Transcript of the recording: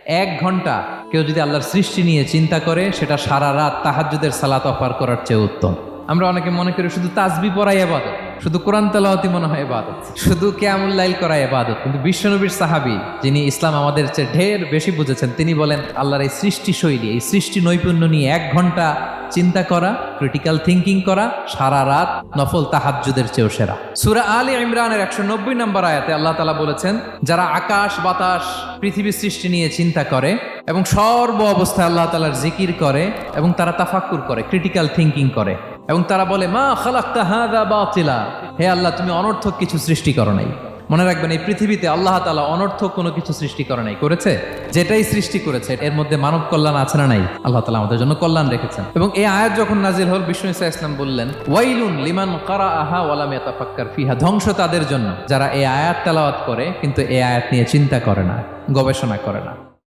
1 ঘন্টা কেউ যদি আল্লাহর সৃষ্টি নিয়ে চিন্তা করে, সেটা সারা রাত তাহাজ্জুদের সালাত অফার করার চেয়ে উত্তম। আমরা অনেকে মনে করি শুধু তাসবিহ পড়াই ইবাদত, শুধু কোরআন তেলাওয়াতই মনে হয় ইবাদত, শুধু কিয়ামুল লাইল করা ইবাদত। কিন্তু বিশ্বনবীর সাহাবী, যিনি ইসলাম আমাদের চেয়ে ঢের বেশি বুঝেছেন, তিনি বলেন আল্লাহর এই সৃষ্টি শৈলী, এই সৃষ্টি নৈপুণ্য নিয়ে 1 ঘন্টা চিন্তা করা, ক্রিটিক্যাল থিঙ্কিং করা, সারা রাত নফল তাহাজ্জুদের চেয়েও সেরা। সূরা আলে ইমরানের 190 নম্বর আয়াতে আল্লাহ তাআলা বলেছেন, যারা আকাশ বাতাস পৃথিবী সৃষ্টি নিয়ে চিন্তা করে এবং সর্ব অবস্থায় আল্লাহ তাআলার জিকির করে এবং তারা তাফাক্কুর করে, ক্রিটিক্যাল থিঙ্কিং করে এবং তারা বলে মা খালাকতা হাযা বাতিলা, হে আল্লাহ তুমি অনর্থক কিছু সৃষ্টি করো নাই। মনে রাখবেন, এই পৃথিবীতে আল্লাহ তাআলা অনর্থক কোনো কিছু সৃষ্টি করে নাই, করেছে যেটাই সৃষ্টি করেছে এর মধ্যে মানব কল্যাণ আছে না নাই? আল্লাহ তাআলা আমাদের জন্য কল্যাণ রেখেছেন। এবং এই আয়াত যখন নাজিল হল, বিষ্ণু ঈসা ইসলাম বললেন ওয়াইলুন লিমান কারাআহা ওয়া লাম ইয়াতাফাক্কার ফিহা, ধ্বংস তাদের জন্য যারা এই আয়াত তেলাওয়াত করে কিন্তু এই আয়াত নিয়ে চিন্তা করে না, গবেষণা করে না।